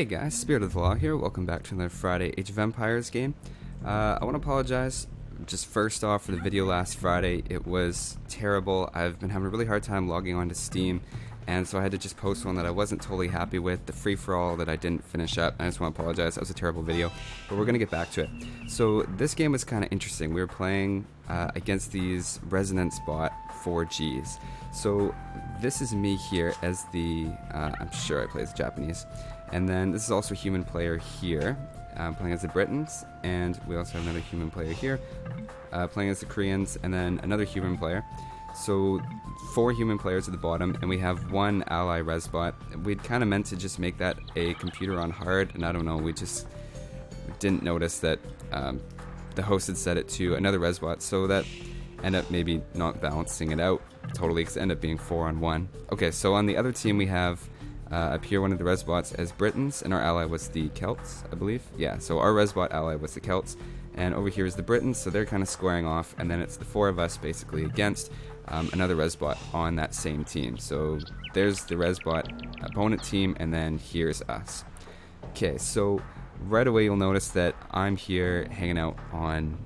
Hey guys, Spirit of the Law here. Welcome back to another Friday Age of Empires game. I want to apologize just first off for the video last Friday. It was terrible. I've been having a really hard time logging onto Steam, and so I had to just post one that I wasn't totally happy with, the free-for-all that I didn't finish up. I just want to apologize. That was a terrible video, but we're going to get back to it. So this game was kind of interesting. We were playing against these ResBot 4Gs. So this is me here as the, I'm sure I play as Japanese. And then this is also a human player here, playing as the Britons, and we also have another human player here, playing as the Koreans, and then another human player. So 4 human players at the bottom, and we have 1 ally ResBot. We'd kind of meant to just make that a computer on hard, and I don't know, we just didn't notice that the host had set it to another ResBot, so that ended up maybe not balancing it out totally, because it ended up being 4 on 1. Okay, so on the other team we have up here one of the ResBots as Britons, and our ally was the Celts, I believe. Yeah, so our ResBot ally was the Celts, and over here is the Britons, so they're kind of squaring off, and then it's the 4 of us basically against another ResBot on that same team. So there's the ResBot opponent team, and then here's us. Okay, so right away you'll notice that I'm here hanging out on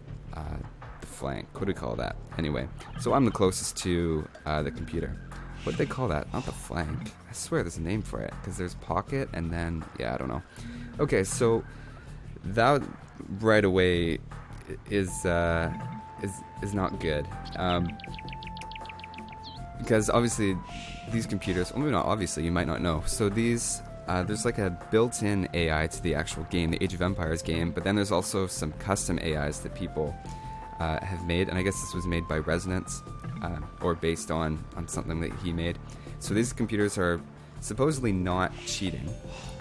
the flank. What do we call that? Anyway, so I'm the closest to the computer. What do they call that? Not the flank. I swear there's a name for it, because there's pocket and then, yeah, I don't know. Okay, so that right away is not good. Because obviously these computers, well, maybe not obviously, you might not know. So these, there's like a built-in AI to the actual game, the Age of Empires game, but then there's also some custom AIs that people have made, and I guess this was made by Resonance, or based on something that he made. So these computers are supposedly not cheating.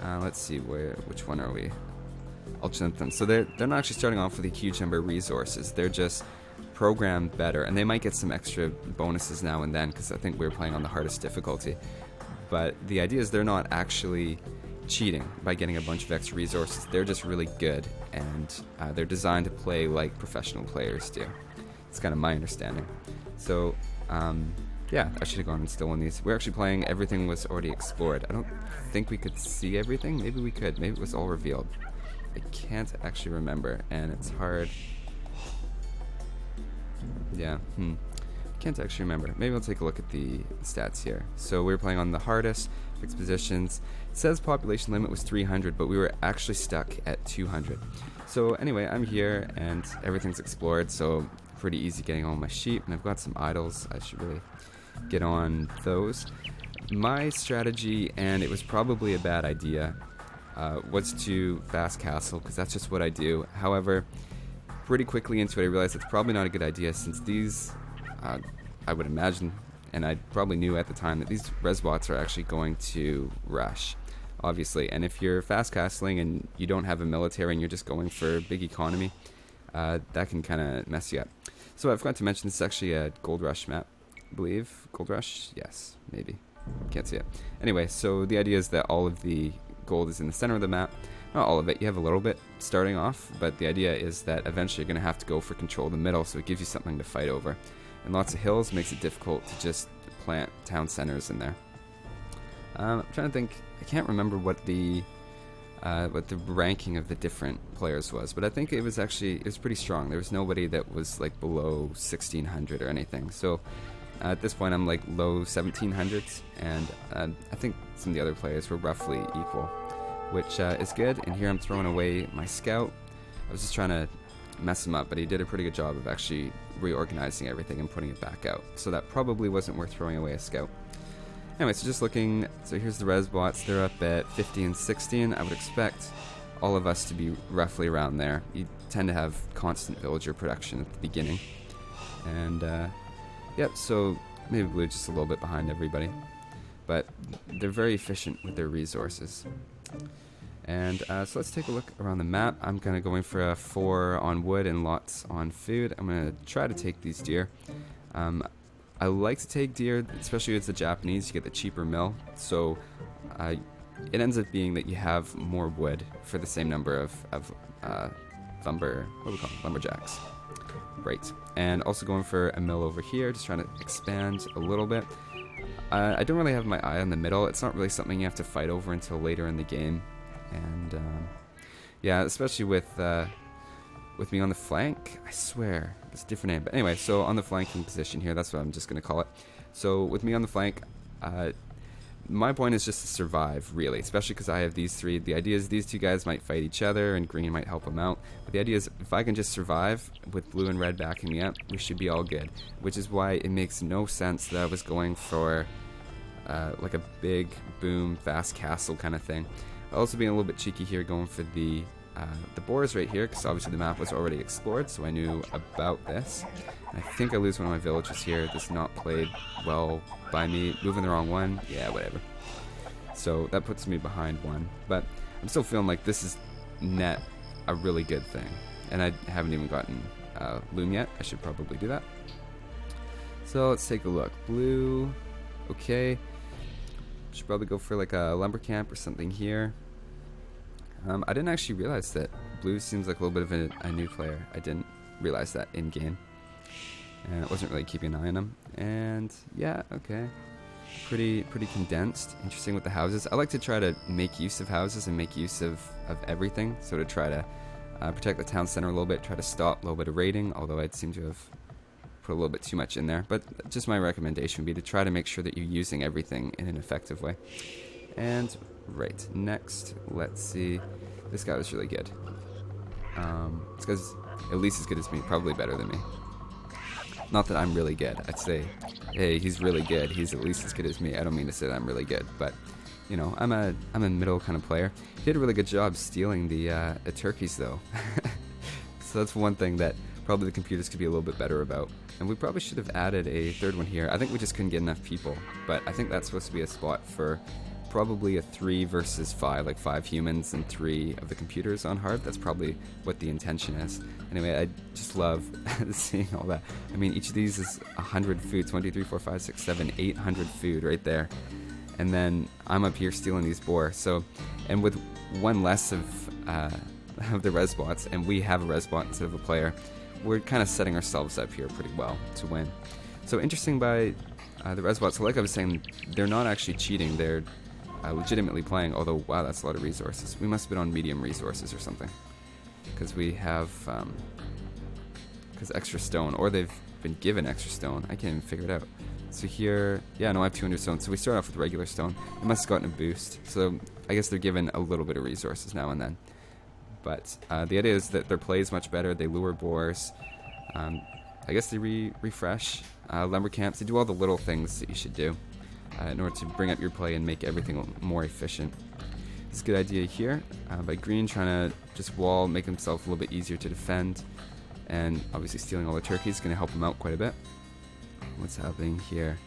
Let's see, which one are we? Ultimate. So they're not actually starting off with a huge number of resources. They're just programmed better, and they might get some extra bonuses now and then, because I think we're playing on the hardest difficulty. But the idea is they're not actually cheating by getting a bunch of extra resources. They're just really good, and they're designed to play like professional players do. It's kind of my understanding. So yeah, I should have gone and stolen these. We're actually playing everything was already explored. I don't think we could see everything. Maybe we could. Maybe it was all revealed. I can't actually remember, and it's hard. Yeah, can't actually remember. Maybe I'll take a look at the stats here. So we're playing on the hardest, fixed positions. It says population limit was 300, but we were actually stuck at 200. So anyway, I'm here, and everything's explored, so pretty easy getting all my sheep, and I've got some idols. I should really get on those. My strategy, and it was probably a bad idea, was to fast castle, because that's just what I do. However, pretty quickly into it I realized it's probably not a good idea, since these, I would imagine, and I probably knew at the time, that these ResBots are actually going to rush, obviously. And if you're fast castling and you don't have a military and you're just going for big economy, that can kind of mess you up. So I forgot to mention, this is actually a Gold Rush map, I believe. Gold Rush? Yes, maybe. Can't see it. Anyway, so the idea is that all of the gold is in the center of the map. Not all of it, you have a little bit starting off, but the idea is that eventually you're going to have to go for control of the middle, so it gives you something to fight over. And lots of hills makes it difficult to just plant town centers in there. I'm trying to think, I can't remember what the ranking of the different players was, but I think it was pretty strong. There was nobody that was like below 1600 or anything. So at this point I'm like low 1700s, and I think some of the other players were roughly equal, which is good. And here I'm throwing away my scout. I was just trying to mess him up, but he did a pretty good job of actually reorganizing everything and putting it back out. So that probably wasn't worth throwing away a scout. Anyway, so just looking, so here's the ResBots. They're up at 50 and 16. I would expect all of us to be roughly around there. You tend to have constant villager production at the beginning. And, yep, so maybe we're just a little bit behind everybody. But they're very efficient with their resources. And so let's take a look around the map. I'm kind of going for a 4 on wood and lots on food. I'm going to try to take these deer. I like to take deer, especially as the Japanese, you get the cheaper mill. So it ends up being that you have more wood for the same number of lumberjacks. Right. And also going for a mill over here, just trying to expand a little bit. I don't really have my eye on the middle. It's not really something you have to fight over until later in the game. And yeah, especially with me on the flank, I swear it's a different name. But anyway, so on the flanking position here, that's what I'm just going to call it. So with me on the flank, my point is just to survive, really, especially because I have these three. The idea is these two guys might fight each other and green might help them out. But the idea is if I can just survive with blue and red backing me up, we should be all good. Which is why it makes no sense that I was going for like a big boom, fast castle kind of thing. Also being a little bit cheeky here, going for the boars right here, because obviously the map was already explored, so I knew about this. And I think I lose one of my villagers here. This is not played well by me. Moving the wrong one, yeah, whatever. So that puts me behind one, but I'm still feeling like this is net a really good thing. And I haven't even gotten loom yet. I should probably do that. So let's take a look. Blue, okay. Should probably go for like a lumber camp or something here. I didn't actually realize that blue seems like a little bit of a new player. I didn't realize that in game, and I wasn't really keeping an eye on him. And yeah, okay, pretty condensed. Interesting with the houses. I like to try to make use of houses and make use of everything. So to try to protect the town center a little bit, try to stop a little bit of raiding. Although I'd seem to have put a little bit too much in there. But just my recommendation would be to try to make sure that you're using everything in an effective way. And right, next, let's see. This guy was really good. This guy's at least as good as me, probably better than me. Not that I'm really good. I'd say, hey, he's really good. He's at least as good as me. I don't mean to say that I'm really good, but you know, I'm a middle kind of player. He did a really good job stealing the turkeys, though. So that's one thing that probably the computers could be a little bit better about. And we probably should have added a third one here. I think we just couldn't get enough people, but I think that's supposed to be a spot for probably a 3 versus 5, like 5 humans and 3 of the computers on hard. That's probably what the intention is. Anyway, I just love seeing all that. I mean, each of these is 100 food. 1, 2, 3, 4, 5, 6, 7, 800 food right there. And then I'm up here stealing these boar. So, and with one less of the Resbots, and we have a Resbot instead of a player, we're kind of setting ourselves up here pretty well to win. So interesting by the Resbots, so like I was saying, they're not actually cheating. They're legitimately playing, although, wow, that's a lot of resources. We must have been on medium resources or something, because we have extra stone, or they've been given extra stone. I can't even figure it out. So here, yeah, no, I have 200 stone, so we start off with regular stone. They must have gotten a boost, so I guess they're given a little bit of resources now and then. But the idea is that their play is much better. They lure boars. I guess they refresh lumber camps. They do all the little things that you should do in order to bring up your play and make everything more efficient. It's a good idea here by Green, trying to just wall, make himself a little bit easier to defend, and obviously stealing all the turkeys is going to help him out quite a bit. What's happening here?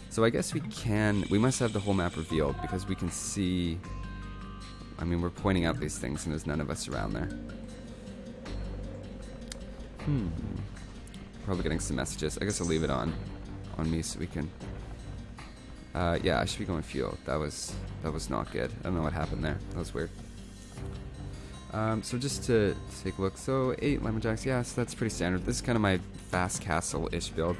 So I guess we must have the whole map revealed, because we can see, I mean, we're pointing out these things and there's none of us around there. Probably getting some messages. I guess I'll leave it on me so we can. Yeah, I should be going field. That was not good. I don't know what happened there. That was weird. So just to take a look. So 8 lumberjacks. Yeah, so that's pretty standard. This is kind of my fast castle-ish build.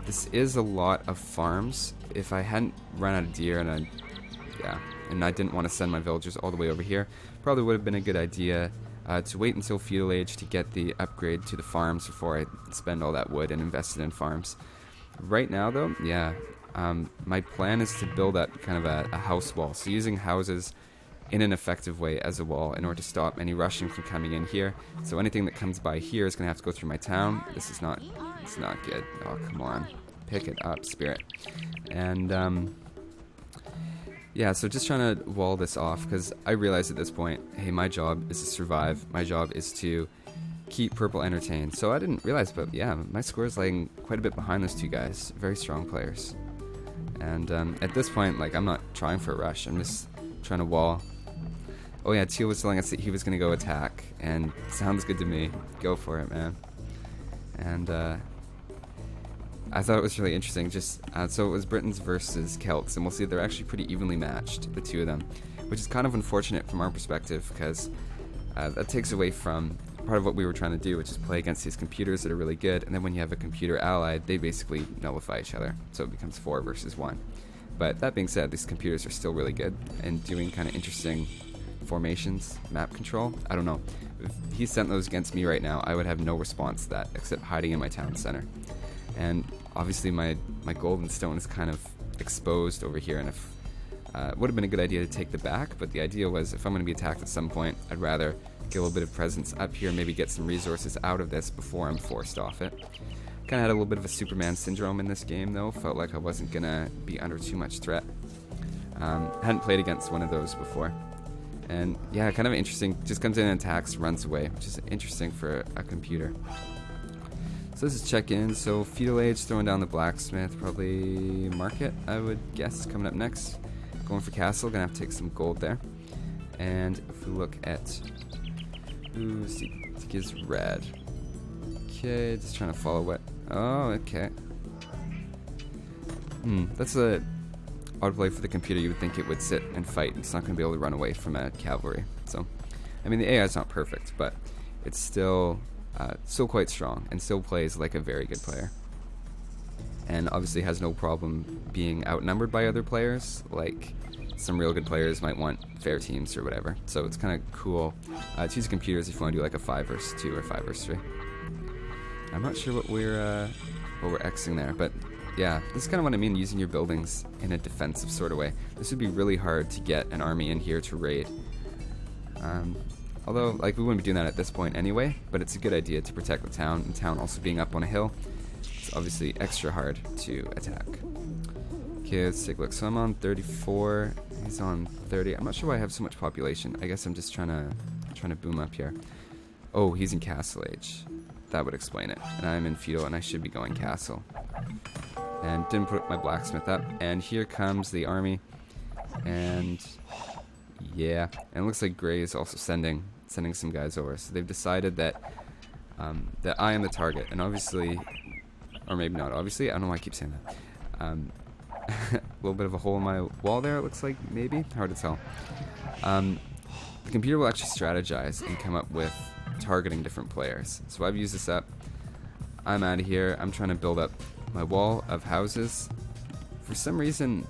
This is a lot of farms. If I hadn't run out of deer and I didn't want to send my villagers all the way over here, probably would have been a good idea to wait until feudal age to get the upgrade to the farms before I spend all that wood and invest it in farms. Right now, though, yeah. My plan is to build up kind of a house wall, so using houses in an effective way as a wall in order to stop any rushing from coming in here. So anything that comes by here is going to have to go through my town. This is not, it's not good. Oh, come on. Pick it up, spirit. And, yeah, so just trying to wall this off, because I realize at this point, hey, my job is to survive. My job is to keep purple entertained. So I didn't realize, but yeah, my score is lagging quite a bit behind those two guys. Very strong players. And at this point, like, I'm not trying for a rush. I'm just trying to wall. Oh yeah, Teal was telling us that he was going to go attack, and sounds good to me. Go for it, man. And I thought it was really interesting. Just so it was Britons versus Celts, and we'll see they're actually pretty evenly matched, the two of them, which is kind of unfortunate from our perspective, because that takes away from part of what we were trying to do, which is play against these computers that are really good, and then when you have a computer allied, they basically nullify each other, so it becomes 4 versus 1. But that being said, these computers are still really good and doing kind of interesting formations, map control. I don't know. If he sent those against me right now, I would have no response to that except hiding in my town center. And obviously my golden stone is kind of exposed over here, and if would have been a good idea to take the back, but the idea was if I'm going to be attacked at some point, I'd rather get a little bit of presence up here, maybe get some resources out of this before I'm forced off it. Kind of had a little bit of a Superman syndrome in this game though, felt like I wasn't going to be under too much threat. Hadn't played against one of those before. And yeah, kind of interesting, just comes in and attacks, runs away, which is interesting for a computer. So let's just check in. So feudal age, throwing down the blacksmith, probably market, I would guess, coming up next. Going for castle, gonna have to take some gold there. And if we look at, ooh, I think it's red. Okay, just trying to follow what, oh, okay. That's a odd play for the computer. You would think it would sit and fight. It's not gonna be able to run away from a cavalry. So, I mean, the AI is not perfect, but it's still quite strong and still plays like a very good player. And obviously has no problem being outnumbered by other players, like some real good players might want fair teams or whatever. So it's kind of cool to use computers if you want to do like a 5 versus 2 or 5 versus 3. I'm not sure what we're Xing there, but yeah, this is kind of what I mean, using your buildings in a defensive sort of way. This would be really hard to get an army in here to raid. Although, like, we wouldn't be doing that at this point anyway, but it's a good idea to protect the town, and the town also being up on a hill. It's obviously extra hard to attack. Okay, let's take a look. So I'm on 34, he's on 30. I'm not sure why I have so much population. I guess I'm just trying to boom up here. Oh, he's in castle age. That would explain it. And I'm in feudal, and I should be going castle. And didn't put my blacksmith up. And here comes the army. And yeah, and it looks like Gray is also sending some guys over. So they've decided that that I am the target, and obviously, or maybe not obviously, I don't know why I keep saying that. A little bit of a hole in my wall there, it looks like, maybe? Hard to tell. The computer will actually strategize and come up with targeting different players. So I've used this up. I'm out of here. I'm trying to build up my wall of houses. For some reason,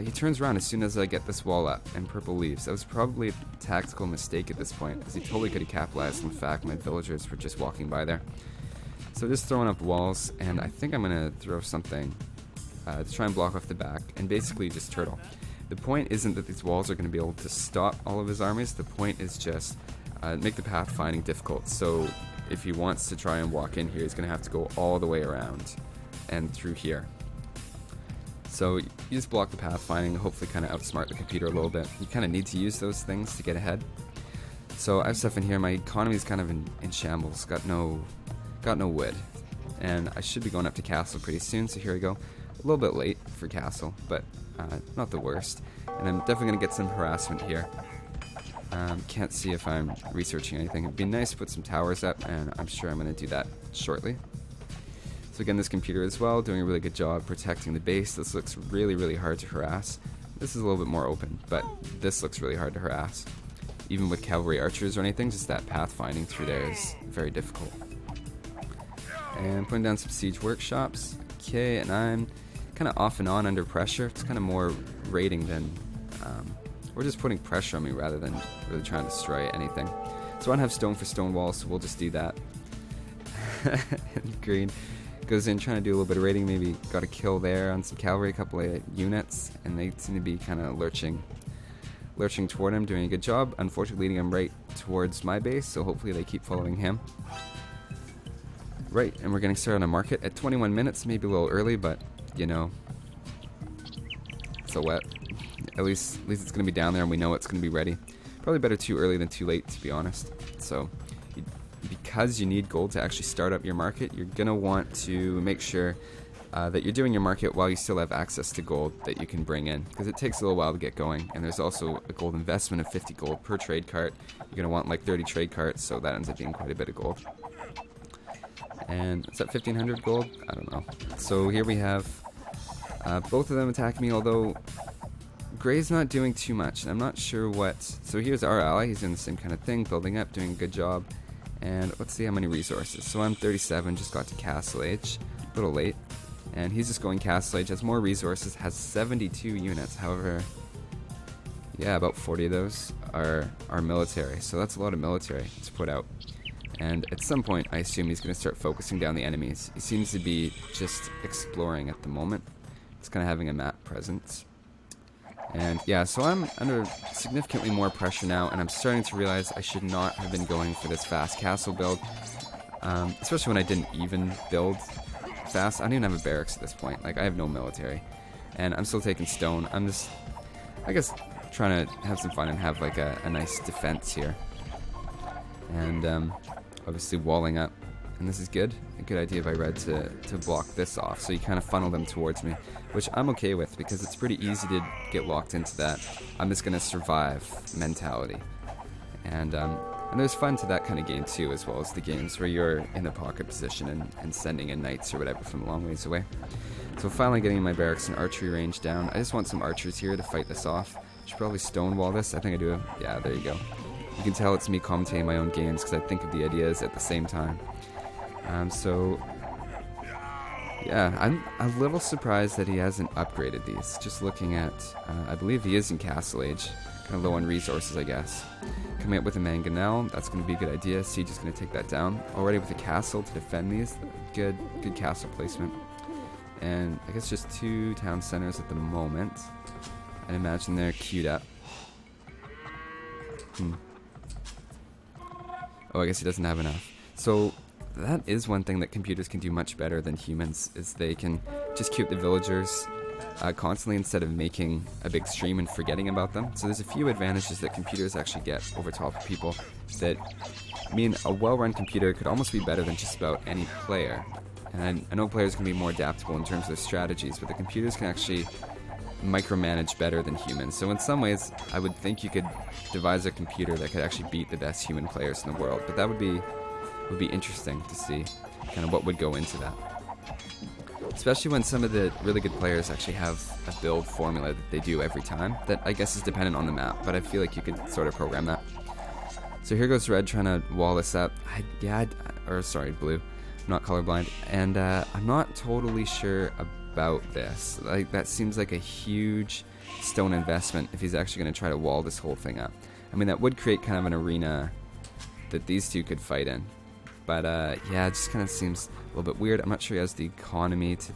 he turns around as soon as I get this wall up, and purple leaves. That was probably a tactical mistake at this point, because he totally could have capitalized on the fact my villagers were just walking by there. So just throwing up walls, and I think I'm going to throw something to try and block off the back, and basically just turtle. The point isn't that these walls are going to be able to stop all of his armies. The point is just make the pathfinding difficult. So if he wants to try and walk in here, he's going to have to go all the way around and through here. So you just block the pathfinding, hopefully kind of outsmart the computer a little bit. You kind of need to use those things to get ahead. So I have stuff in here. My economy is kind of in shambles. Got no wood, and I should be going up to castle pretty soon. So here we go. A little bit late for castle, but not the worst. And I'm definitely going to get some harassment here. Can't see if I'm researching anything. It'd be nice to put some towers up, and I'm sure I'm going to do that shortly. So again, this computer as well, doing a really good job protecting the base. This looks really, really hard to harass. This is a little bit more open, but this looks really hard to harass. Even with cavalry archers or anything, just that pathfinding through there is very difficult. And putting down some siege workshops. Okay, and I'm kind of off and on under pressure. It's kind of more raiding than, or just putting pressure on me rather than really trying to destroy anything. So I don't have stone for stone walls, so we'll just do that. And green goes in trying to do a little bit of raiding, maybe got a kill there on some cavalry, a couple of units, and they seem to be kind of lurching toward him, doing a good job. Unfortunately, leading him right towards my base, so hopefully they keep following him. Right, and we're getting started on a market at 21 minutes, maybe a little early, but, you know, so what? At least it's going to be down there and we know it's going to be ready. Probably better too early than too late, to be honest. So, because you need gold to actually start up your market, you're going to want to make sure that you're doing your market while you still have access to gold that you can bring in, because it takes a little while to get going, and there's also a gold investment of 50 gold per trade cart. You're going to want like 30 trade carts, so that ends up being quite a bit of gold. And is that 1500 gold? I don't know. So here we have both of them attacking me, although Gray's not doing too much. I'm not sure what. So here's our ally. He's doing the same kind of thing, building up, doing a good job. And let's see how many resources. So I'm 37, just got to castle age. A little late. And he's just going Castle Age, has more resources, has 72 units. However, yeah, about 40 of those are military. So that's a lot of military to put out. And at some point, I assume he's going to start focusing down the enemies. He seems to be just exploring at the moment. It's kind of having a map presence. And yeah, so I'm under significantly more pressure now, and I'm starting to realize I should not have been going for this fast castle build. Especially when I didn't even build fast. I don't even have a barracks at this point. Like, I have no military. And I'm still taking stone. I'm just, I guess, trying to have some fun and have like a nice defense here. And obviously walling up. And this is good. A good idea by Red to block this off. So you kind of funnel them towards me, which I'm okay with because it's pretty easy to get locked into that I'm just going to survive mentality. And there's fun to that kind of game too, as well as the games where you're in the pocket position and sending in knights or whatever from a long ways away. So finally getting my barracks and archery range down. I just want some archers here to fight this off. Should probably stonewall this. I think I do. Yeah, there you go. You can tell it's me commentating my own games because I think of the ideas at the same time. So yeah, I'm a little surprised that he hasn't upgraded these. Just looking at, I believe he is in Castle Age. Kind of low on resources, I guess. Coming up with a mangonel, that's going to be a good idea. Siege is going to take that down. Already with a castle to defend these. Good castle placement. And I guess just 2 town centers at the moment. I'd imagine they're queued up. Oh, I guess he doesn't have enough. So that is one thing that computers can do much better than humans, is they can just queue up the villagers constantly instead of making a big stream and forgetting about them. So there's a few advantages that computers actually get over top of people that mean a well-run computer could almost be better than just about any player. And I know players can be more adaptable in terms of their strategies, but the computers can actually micromanage better than humans. So in some ways, I would think you could devise a computer that could actually beat the best human players in the world. But that would be interesting to see kind of what would go into that. Especially when some of the really good players actually have a build formula that they do every time that I guess is dependent on the map, but I feel like you could sort of program that. So here goes Red trying to wall this up. Blue. I'm not colorblind. And I'm not totally sure about this. Like, that seems like a huge stone investment if he's actually going to try to wall this whole thing up. I mean, that would create kind of an arena that these two could fight in. But yeah, it just kind of seems a little bit weird. I'm not sure he has the economy to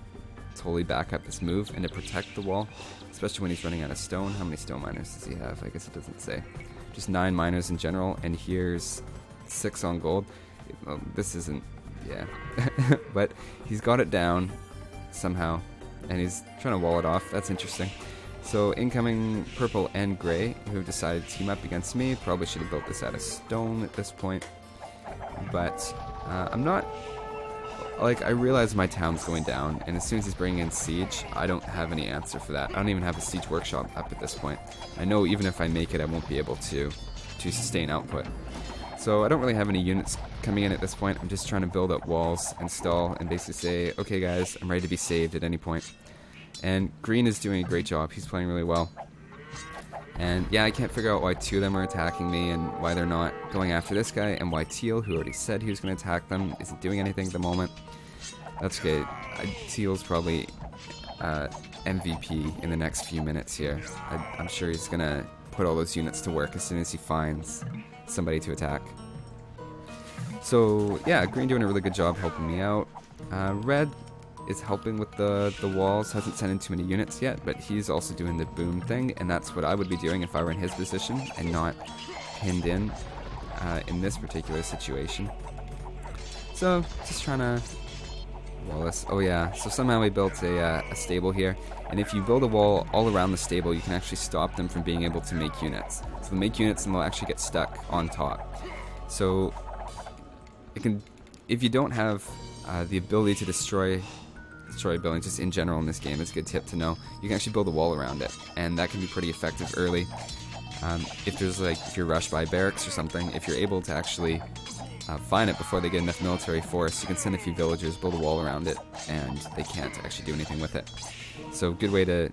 totally back up this move and to protect the wall, especially when he's running out of stone. How many stone miners does he have? I guess it doesn't say. Just 9 miners in general, and here's 6 on gold. Well, this isn't, yeah. But he's got it down somehow, and he's trying to wall it off. That's interesting. So incoming purple and gray, who have decided to team up against me. Probably should have built this out of stone at this point. But I'm not, like, I realize my town's going down, and as soon as he's bringing in siege, I don't have any answer for that. I don't even have a siege workshop up at this point. I know even if I make it, I won't be able to sustain output. So I don't really have any units coming in at this point. I'm just trying to build up walls, install, and basically say, okay guys, I'm ready to be saved at any point. And green is doing a great job. He's playing really well. And yeah, I can't figure out why 2 of them are attacking me and why they're not going after this guy, and why Teal, who already said he was going to attack them, isn't doing anything at the moment. That's okay. Teal's probably MVP in the next few minutes here. I'm sure he's going to put all those units to work as soon as he finds somebody to attack. So yeah, green doing a really good job helping me out. Red is helping with the walls, hasn't sent in too many units yet, but he's also doing the boom thing, and that's what I would be doing if I were in his position and not pinned in this particular situation. So just trying to wall this. Oh yeah, so somehow we built a stable here, and if you build a wall all around the stable, you can actually stop them from being able to make units. So they'll make units and they'll actually get stuck on top. So it can, if you don't have the ability to destroy buildings just in general in this game, is a good tip to know. You can actually build a wall around it, and that can be pretty effective early. If you're rushed by barracks or something, if you're able to actually find it before they get enough military force, you can send a few villagers, build a wall around it, and they can't actually do anything with it. So good way to,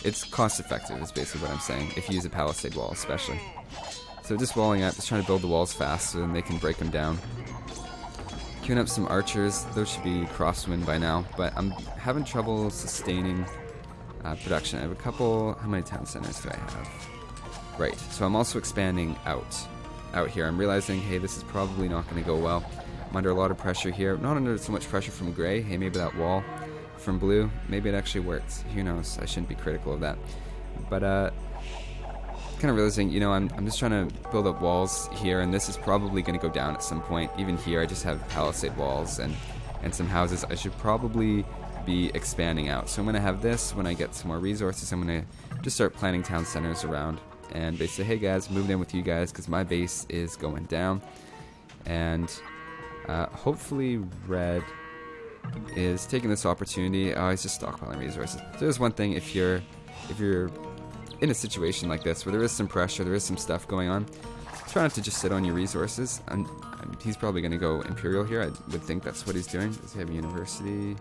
it's cost effective is basically what I'm saying, if you use a palisade wall especially. So just walling up, just trying to build the walls fast so then they can break them down. Queuing up some archers. Those should be crosswind by now, but I'm having trouble sustaining production. I have a couple. How many town centers do I have? Right, so I'm also expanding out here. I'm realizing, hey, this is probably not going to go well. I'm under a lot of pressure here. Not under so much pressure from gray. Hey, maybe that wall from blue, maybe it actually worked. Who knows? I shouldn't be critical of that. But kind of realizing, you know, I'm just trying to build up walls here, and this is probably going to go down at some point. Even here, I just have palisade walls and some houses. I should probably be expanding out. So I'm going to have this. When I get some more resources, I'm going to just start planning town centers around and basically, hey guys, moved in with you guys because my base is going down. And hopefully red is taking this opportunity. Oh, he's just stockpiling resources. So there's one thing, if you're in a situation like this where there is some pressure, there is some stuff going on, try not to just sit on your resources. And he's probably going to go Imperial here. I would think that's what he's doing. Does he have a university?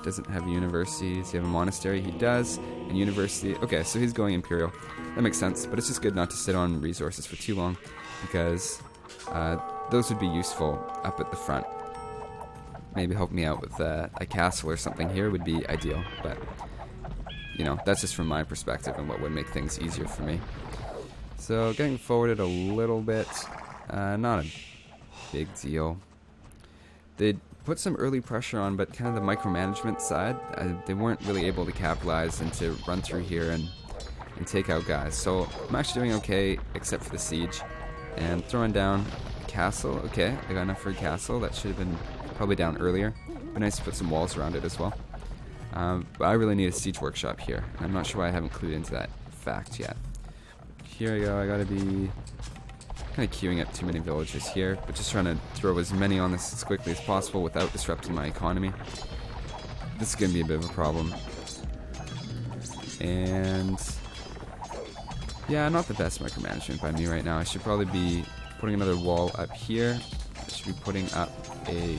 Doesn't have a university. Does he have a monastery? He does. And university. Okay, so he's going Imperial. That makes sense, but it's just good not to sit on resources for too long, because those would be useful up at the front. Maybe help me out with a castle or something here would be ideal, but you know, that's just from my perspective and what would make things easier for me. So getting forwarded a little bit, not a big deal. They put some early pressure on, but kind of the micromanagement side, they weren't really able to capitalize and to run through here and take out guys. So I'm actually doing okay, except for the siege. And throwing down a castle. Okay, I got enough for a castle. That should have been probably down earlier. Be nice to put some walls around it as well. But I really need a siege workshop here. I'm not sure why I haven't clued into that fact yet. Here I go. I gotta be kind of queuing up too many villagers here, but just trying to throw as many on this as quickly as possible without disrupting my economy. This is gonna be a bit of a problem. And yeah, not the best micromanagement by me right now. I should probably be putting another wall up here. I should be putting up a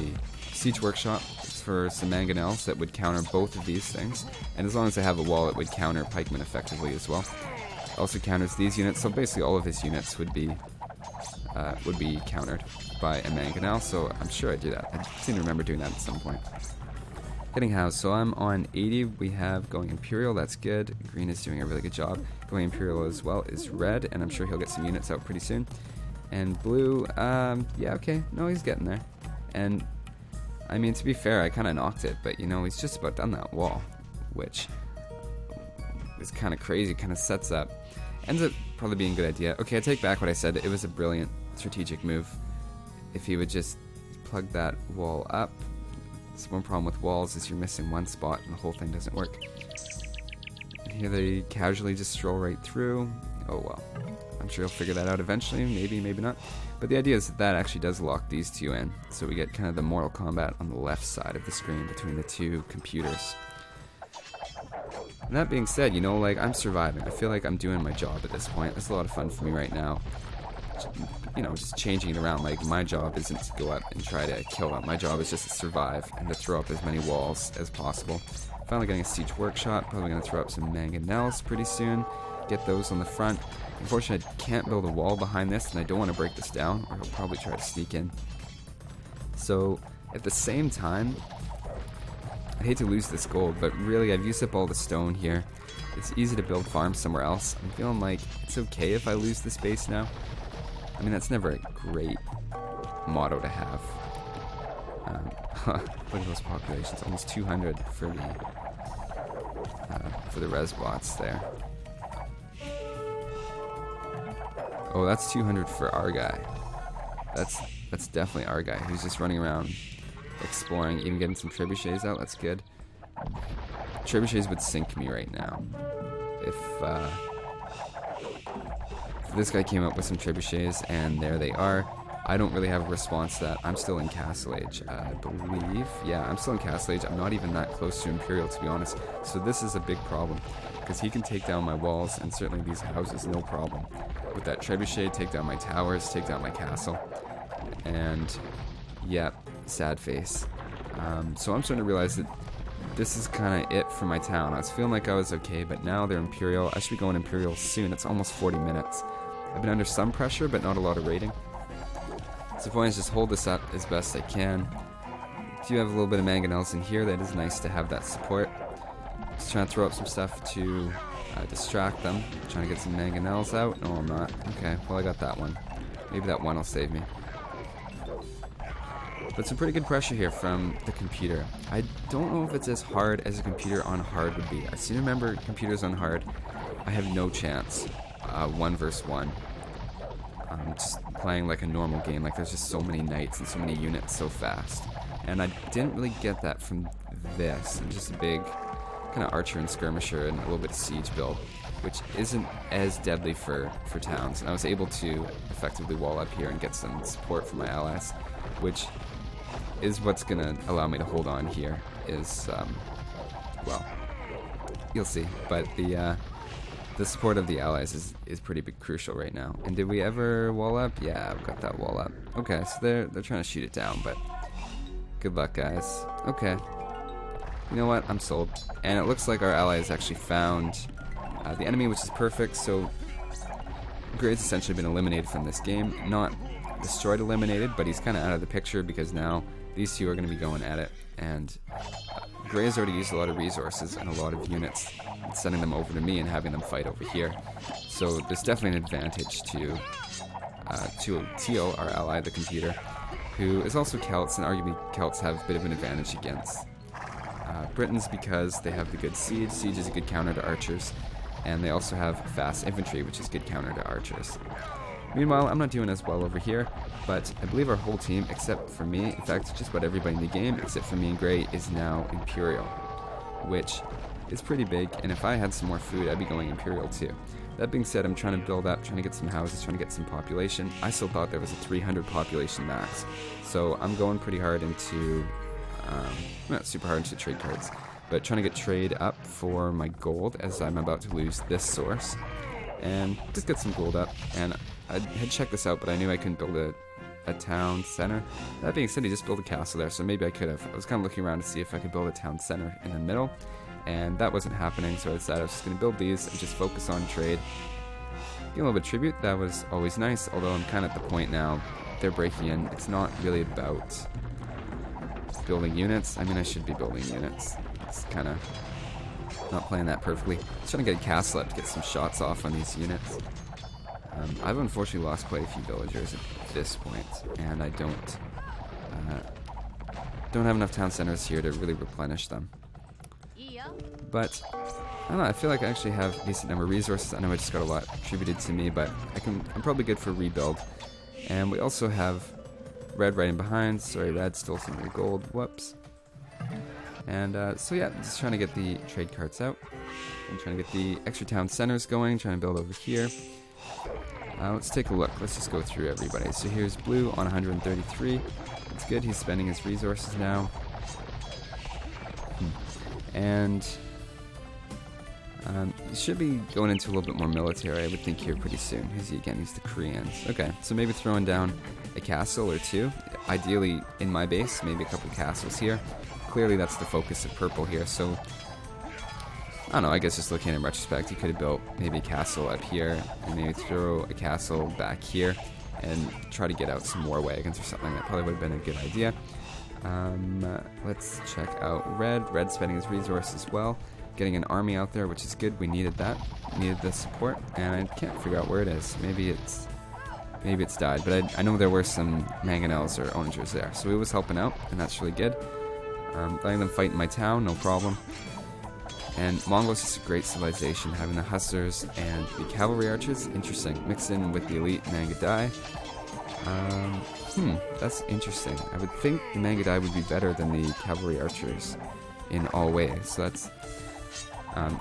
siege workshop for some mangonels that would counter both of these things. And as long as I have a wall, it would counter pikemen effectively as well. It also counters these units, so basically all of his units would be countered by a mangonel. So I'm sure I do that. I seem to remember doing that at some point. Getting housed, so I'm on 80. We have going Imperial, that's good. Green is doing a really good job. Going Imperial as well is red, and I'm sure he'll get some units out pretty soon. And blue, yeah, okay, no, he's getting there. And I mean, to be fair, I kind of knocked it, but you know, he's just about done that wall, which is kind of crazy, kind of sets up. Ends up probably being a good idea. Okay, I take back what I said. It was a brilliant strategic move. If he would just plug that wall up. So one problem with walls is you're missing one spot and the whole thing doesn't work. And here they casually just stroll right through. Oh well. I'm sure he'll figure that out eventually. Maybe, maybe not. But the idea is that actually does lock these two in. So we get kind of the Mortal Kombat on the left side of the screen between the two computers. And that being said, you know, like, I'm surviving. I feel like I'm doing my job at this point. It's a lot of fun for me right now. You know, just changing it around. Like, my job isn't to go up and try to kill them. My job is just to survive and to throw up as many walls as possible. Finally getting a siege workshop. Probably going to throw up some mangonels pretty soon. Get those on the front. Unfortunately, I can't build a wall behind this, and I don't want to break this down, or he'll probably try to sneak in. So, at the same time, I hate to lose this gold, but really I've used up all the stone here. It's easy to build farms somewhere else. I'm feeling like it's okay if I lose this base now. I mean, that's never a great motto to have. Look at those populations, almost 200 for the Resbots there. Oh, that's 200 for our guy. That's definitely our guy who's just running around exploring, even getting some trebuchets out. That's good. Trebuchets would sink me right now. If this guy came up with some trebuchets, and there they are. I don't really have a response to that. I'm still in Castle Age, I believe. Yeah, I'm still in Castle Age. I'm not even that close to Imperial, to be honest. So this is a big problem, because he can take down my walls, and certainly these houses, no problem. With that trebuchet, take down my towers, take down my castle. And, yeah, sad face. So I'm starting to realize that this is kind of it for my town. I was feeling like I was okay, but now they're Imperial. I should be going Imperial soon. It's almost 40 minutes. I've been under some pressure, but not a lot of raiding. So the point is just hold this up as best I can. do have a little bit of mangonels in here. That is nice to have that support. Just trying to throw up some stuff to distract them. Trying to get some mangonels out. No, I'm not. Okay, well I got that one. Maybe that one will save me. But some pretty good pressure here from the computer. I don't know if it's as hard as a computer on hard would be. I seem to remember computers on hard, I have no chance. 1 versus 1. Just playing like a normal game. Like there's just so many knights and so many units so fast. And I didn't really get that from this. I'm just a big kind of archer and skirmisher and a little bit of siege build, which isn't as deadly for towns. And I was able to effectively wall up here and get some support from my allies, which is what's going to allow me to hold on here is, well, you'll see. But the support of the allies is pretty big, crucial right now. And did we ever wall up? Yeah, I've got that wall up. Okay, so they're trying to shoot it down, but good luck, guys. Okay. You know what? I'm sold. And it looks like our allies actually found the enemy, which is perfect. So Gray's essentially been eliminated from this game. Not destroyed, eliminated, but he's kind of out of the picture because now these two are going to be going at it. And Gray has already used a lot of resources and a lot of units, sending them over to me and having them fight over here. So there's definitely an advantage to Teal, our ally, the computer, who is also Celts, and arguably Celts have a bit of an advantage against Britons because they have the good siege. Siege is a good counter to archers, and they also have fast infantry, which is good counter to archers. Meanwhile, I'm not doing as well over here, but I believe our whole team, except for me, in fact, just about everybody in the game, except for me and Gray, is now Imperial, which is pretty big, and if I had some more food, I'd be going Imperial too. That being said, I'm trying to build up, trying to get some houses, trying to get some population. I still thought there was a 300 population max, so I'm going pretty hard into, not super hard into trade cards, but trying to get trade up for my gold, as I'm about to lose this source, and just get some gold up. And I had checked this out, but I knew I couldn't build a town center. That being said, he just built a castle there, so maybe I could have. I was kind of looking around to see if I could build a town center in the middle, and that wasn't happening, so I decided I was just going to build these and just focus on trade. Get a little bit of tribute, that was always nice, although I'm kind of at the point now, they're breaking in. It's not really about building units. I mean, I should be building units. It's kind of not playing that perfectly. Just trying to get a castle up to get some shots off on these units. I've unfortunately lost quite a few villagers at this point, and I don't have enough town centers here to really replenish them. But I don't know, I feel like I actually have a decent number of resources. I know I just got a lot attributed to me, but I'm probably good for rebuild. And we also have red right in behind. Sorry, red stole some of the gold. Whoops. And so yeah, just trying to get the trade carts out. I'm trying to get the extra town centers going, trying to build over here. Let's take a look. Let's just go through everybody. So here's Blue on 133. It's good. He's spending his resources now. And he should be going into a little bit more military, I would think, here pretty soon. Who's he again? He's the Koreans. Okay, so maybe throwing down a castle or two. Ideally, in my base, maybe a couple castles here. Clearly, that's the focus of purple here, so I don't know, I guess just looking in retrospect, he could have built maybe a castle up here, and maybe throw a castle back here, and try to get out some war wagons or something. That probably would have been a good idea. Let's check out Red. Red's spending his resources well. Getting an army out there, which is good. We needed that. Needed the support, and I can't figure out where it is. Maybe it's died, but I know there were some mangonels or onagers there, so he was helping out, and that's really good. Letting them fight in my town, no problem. And Mongols is a great civilization, having the hussars and the cavalry archers, interesting. Mixed in with the elite Mangadai. That's interesting. I would think the Mangadai would be better than the cavalry archers in all ways. So that's,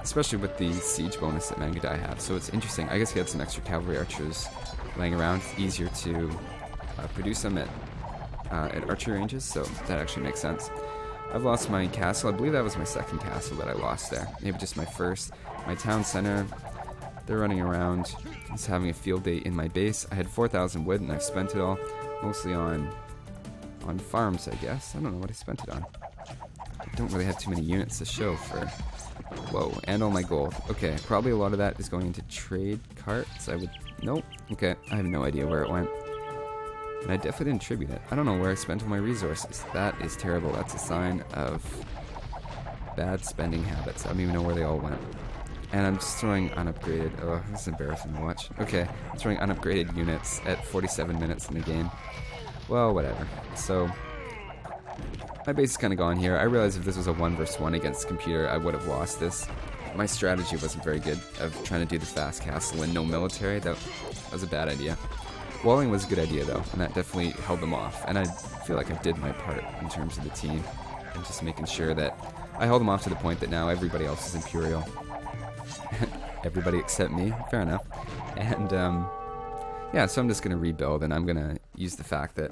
especially with the siege bonus that Mangadai have. So it's interesting. I guess he had some extra cavalry archers laying around. It's easier to produce them at archery ranges, so that actually makes sense. I've lost my castle. I believe that was my second castle that I lost there. Maybe just my first. My town center, they're running around. Just having a field day in my base. I had 4,000 wood and I've spent it all. Mostly on farms, I guess. I don't know what I spent it on. I don't really have too many units to show for... Whoa, and all my gold. Okay, probably a lot of that is going into trade carts. Nope. Okay, I have no idea where it went. And I definitely didn't tribute it. I don't know where I spent all my resources. That is terrible. That's a sign of bad spending habits. I don't even know where they all went. And I'm just throwing unupgraded. Oh, this is embarrassing to watch. Okay, I'm throwing unupgraded units at 47 minutes in the game. Well, whatever. So, my base is kind of gone here. I realized if this was a 1 versus 1 against the computer, I would have lost this. My strategy wasn't very good of trying to do the fast castle and no military. That was a bad idea. Walling was a good idea though, and that definitely held them off. And I feel like I did my part in terms of the team, and just making sure that I held them off to the point that now everybody else is Imperial. Everybody except me, fair enough. And yeah, so I'm just gonna rebuild, and I'm gonna use the fact that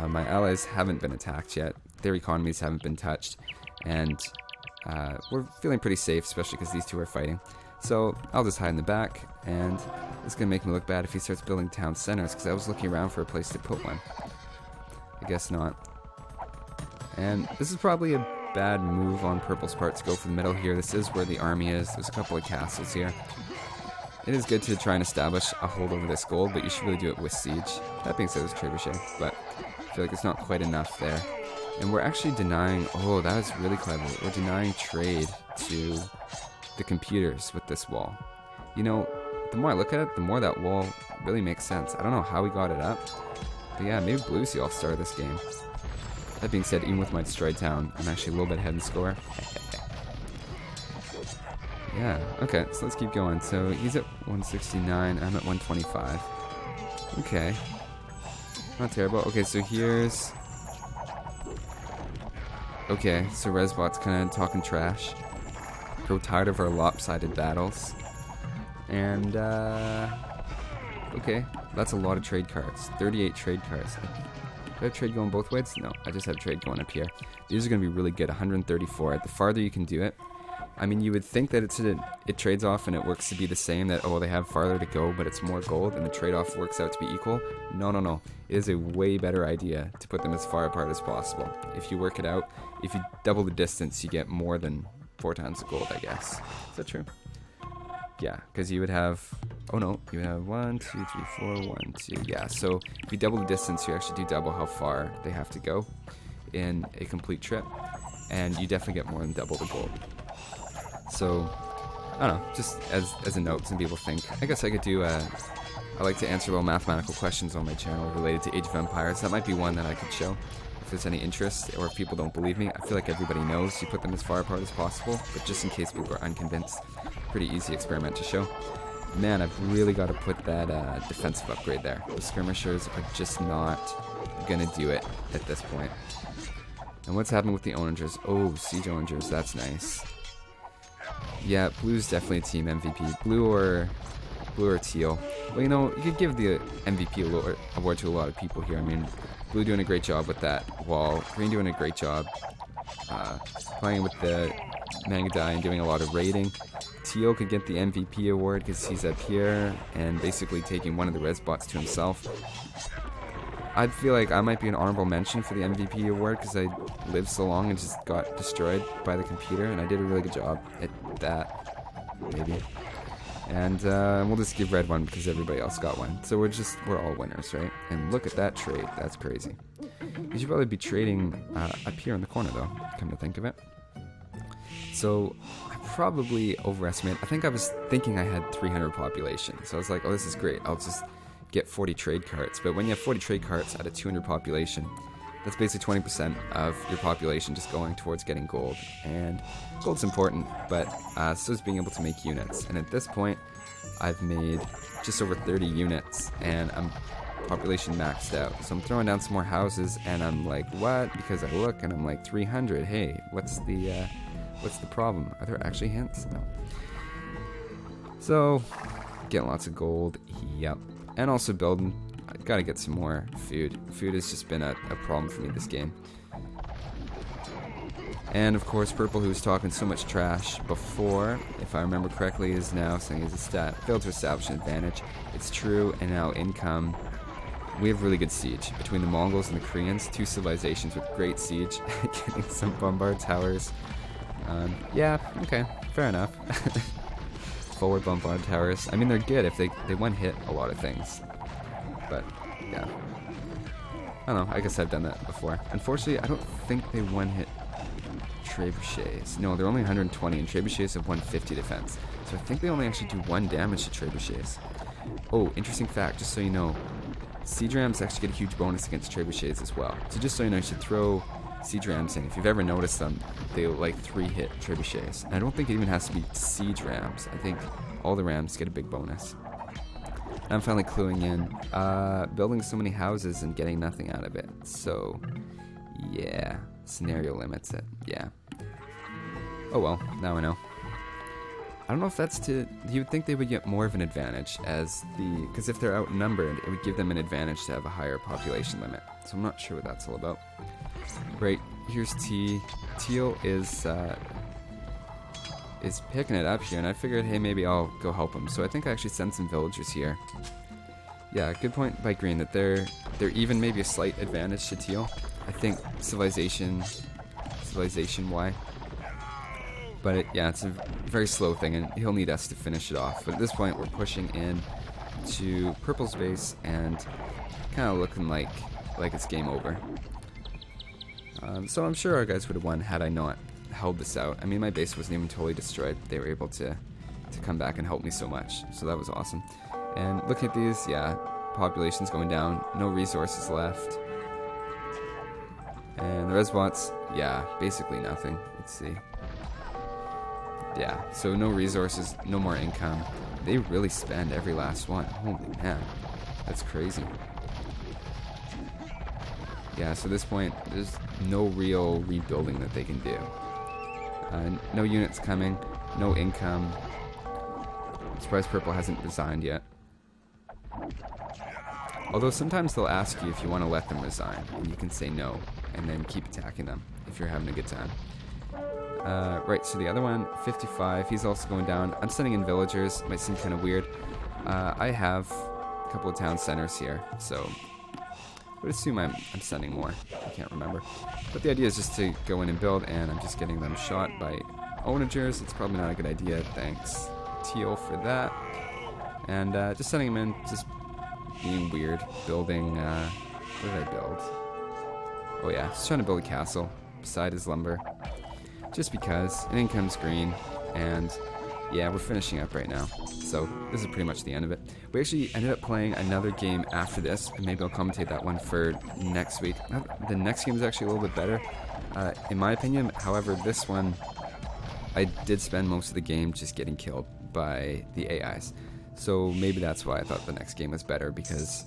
my allies haven't been attacked yet, their economies haven't been touched, and we're feeling pretty safe, especially because these two are fighting. So I'll just hide in the back, and it's going to make me look bad if he starts building town centers, because I was looking around for a place to put one. I guess not. And this is probably a bad move on Purple's part to go for the middle here. This is where the army is. There's a couple of castles here. It is good to try and establish a hold over this gold, but you should really do it with siege. That being said, it's trebuchet, but I feel like it's not quite enough there. And we're actually denying, oh, that was really clever. We're denying trade to the computers with this wall. You know, the more I look at it, the more that wall really makes sense. I don't know how we got it up, but yeah, maybe Blue's the all-star of this game. That being said, even with my destroyed town, I'm actually a little bit ahead in score. Yeah, okay, so let's keep going. So he's at 169, I'm at 125. Okay. Not terrible. Okay, so here's... Okay, so Resbot's kind of talking trash. Grow tired of our lopsided battles. And, okay, that's a lot of trade cards. 38 trade cards. Do I have trade going both ways? No, I just have trade going up here. These are going to be really good, 134. The farther you can do it, I mean, you would think that it trades off and it works to be the same, that, oh, they have farther to go, but it's more gold, and the trade-off works out to be equal. No, no, no. It is a way better idea to put them as far apart as possible. If you work it out, if you double the distance, you get more than 4 times the gold, I guess. Is that true? Yeah, because you would have... Oh, no. You would have 1, 2, 3, 4, 1, 2. Yeah, so if you double the distance, you actually do double how far they have to go in a complete trip, and you definitely get more than double the gold. So, I don't know, just as a note, some people think, I guess I could do I like to answer little mathematical questions on my channel related to Age of Empires. That might be one that I could show if there's any interest, or if people don't believe me. I feel like everybody knows you put them as far apart as possible, but just in case people are unconvinced, pretty easy experiment to show. Man, I've really got to put that defensive upgrade there. The skirmishers are just not going to do it at this point. And what's happening with the onagers? Oh, siege onagers, that's nice. Yeah, Blue's definitely a team MVP. Blue or Teal. Well, you know, you could give the MVP award to a lot of people here. I mean, Blue doing a great job with that wall. Green doing a great job playing with the Mangadai and doing a lot of raiding. Teal could get the MVP award because he's up here and basically taking one of the Resbots to himself. I feel like I might be an honorable mention for the MVP award because I lived so long and just got destroyed by the computer, and I did a really good job at that, maybe. And we'll just give Red one because everybody else got one. So we're all winners, right? And look at that trade. That's crazy. You should probably be trading up here in the corner, though, come to think of it. So I probably overestimated. I think I was thinking I had 300 population. So I was like, oh, this is great. I'll just get 40 trade carts. But when you have 40 trade carts out of 200 population, that's basically 20% of your population just going towards getting gold. And gold's important, but so is being able to make units. And at this point, I've made just over 30 units, and I'm population maxed out. So I'm throwing down some more houses, and I'm like, what? Because I look, and I'm like, 300. Hey, what's the problem? Are there actually hints? No. So, getting lots of gold. Yep. And also building. I gotta get some more food. Food has just been a problem for me this game. And of course, Purple, who was talking so much trash before, if I remember correctly, is now saying he's a stat. Failed to establish an advantage. It's true, and now income. We have really good siege. Between the Mongols and the Koreans, 2 civilizations with great siege. Getting some bombard towers. Yeah, okay, fair enough. Forward bombard towers. I mean, they're good if they one hit a lot of things. But, yeah. I don't know, I guess I've done that before. Unfortunately, I don't think they one-hit trebuchets. No, they're only 120, and trebuchets have 150 defense. So I think they only actually do 1 damage to trebuchets. Oh, interesting fact, just so you know, siege rams actually get a huge bonus against trebuchets as well. So just so you know, you should throw siege rams in. If you've ever noticed them, they like 3-hit trebuchets. And I don't think it even has to be siege rams. I think all the rams get a big bonus. I'm finally cluing in. Building so many houses and getting nothing out of it. So, yeah. Scenario limits it. Yeah. Oh well, now I know. I don't know if that's to... You would think they would get more of an advantage as the... Because if they're outnumbered, it would give them an advantage to have a higher population limit. So I'm not sure what that's all about. Right, here's T. Teal is picking it up here, and I figured, hey, maybe I'll go help him. So I think I actually sent some villagers here. Yeah, good point by Green that they're even maybe a slight advantage to Teal. I think civilization Y. But yeah, it's a very slow thing, and he'll need us to finish it off. But at this point, we're pushing in to Purple's base and kind of looking like it's game over. So I'm sure our guys would have won had I not held this out. I mean, my base wasn't even totally destroyed. They were able to come back and help me so much. So that was awesome. And looking at these, yeah, population's going down. No resources left. And the Resbots, yeah, basically nothing. Let's see. Yeah, so no resources, no more income. They really spend every last one. Holy man, that's crazy. Yeah, so at this point, there's no real rebuilding that they can do. No units coming, no income. I'm surprised Purple hasn't resigned yet. Although sometimes they'll ask you if you want to let them resign, and you can say no, and then keep attacking them if you're having a good time. Right, so the other one, 55, he's also going down. I'm sending in villagers, might seem kind of weird. I have a couple of town centers here, so I would assume I'm sending more. I can't remember. But the idea is just to go in and build, and I'm just getting them shot by onagers. It's probably not a good idea. Thanks, Teal, for that. And just sending them in, just being weird. Building, what did I build? Oh yeah, just trying to build a castle beside his lumber. Just because. And in comes Green, and yeah, we're finishing up right now. So this is pretty much the end of it. We actually ended up playing another game after this, and maybe I'll commentate that one for next week. The next game is actually a little bit better, in my opinion. However, this one, I did spend most of the game just getting killed by the AIs. So maybe that's why I thought the next game was better, because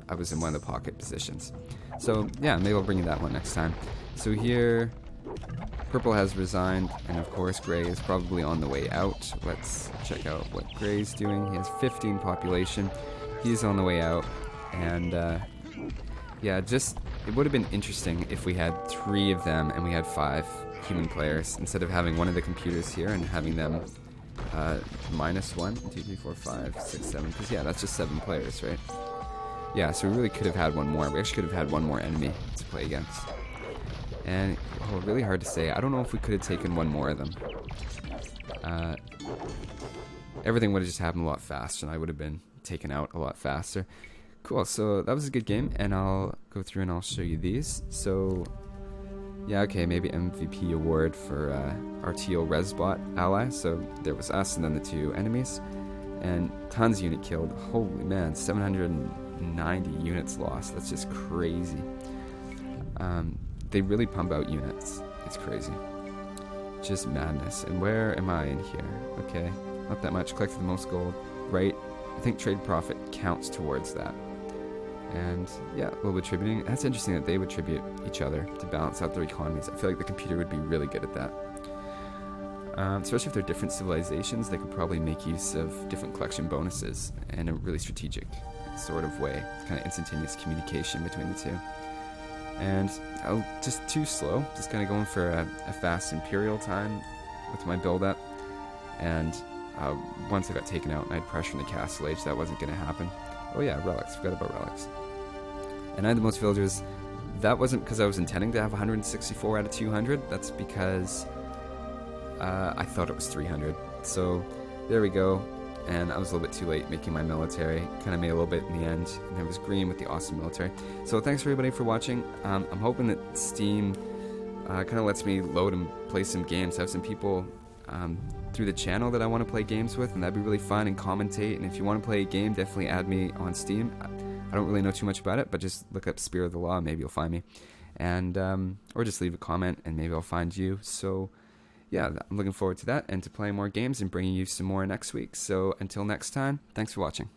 I was in one of the pocket positions. So yeah, maybe I'll bring you that one next time. So here, Purple has resigned, and of course Gray is probably on the way out. Let's check out what Gray's doing. He has 15 population. He's on the way out, and yeah, just it would have been interesting if we had 3 of them and we had 5 human players instead of having one of the computers here and having them minus 1, 2, 3, 4, 5, 6, 7. Because yeah, that's just 7 players, right? Yeah, so we really could have had one more. We actually could have had one more enemy to play against. And, oh, really hard to say. I don't know if we could have taken one more of them. Everything would have just happened a lot faster, and I would have been taken out a lot faster. Cool, so that was a good game, and I'll go through and I'll show you these. So, yeah, okay, maybe MVP award for our Teal ResBot ally. So there was us and then the 2 enemies. And tons of unit killed. Holy man, 790 units lost. That's just crazy. They really pump out units. It's crazy. Just madness. And where am I in here? Okay, not that much. Collected the most gold. Right. I think trade profit counts towards that. And yeah, a little bit tributing. That's interesting that they would tribute each other to balance out their economies. I feel like the computer would be really good at that. Especially if they're different civilizations, they could probably make use of different collection bonuses in a really strategic sort of way. Kind of instantaneous communication between the 2. And just too slow. Just kind of going for a fast Imperial time with my build-up. And once I got taken out and I had pressure in the castle age, that wasn't going to happen. Oh yeah, relics. Forgot about relics. And I had the most villagers. That wasn't because I was intending to have 164 out of 200. That's because I thought it was 300. So there we go. and I was a little bit too late making my military. Kind of made a little bit in the end, and I was green with the awesome military. So thanks for everybody for watching. I'm hoping that Steam kind of lets me load and play some games. I have some people through the channel that I want to play games with, and that'd be really fun, and commentate. And if you want to play a game, definitely add me on Steam. I don't really know too much about it, but just look up Spear of the Law, maybe you'll find me. And or just leave a comment and maybe I'll find you. So yeah, I'm looking forward to that and to playing more games and bringing you some more next week. So until next time, thanks for watching.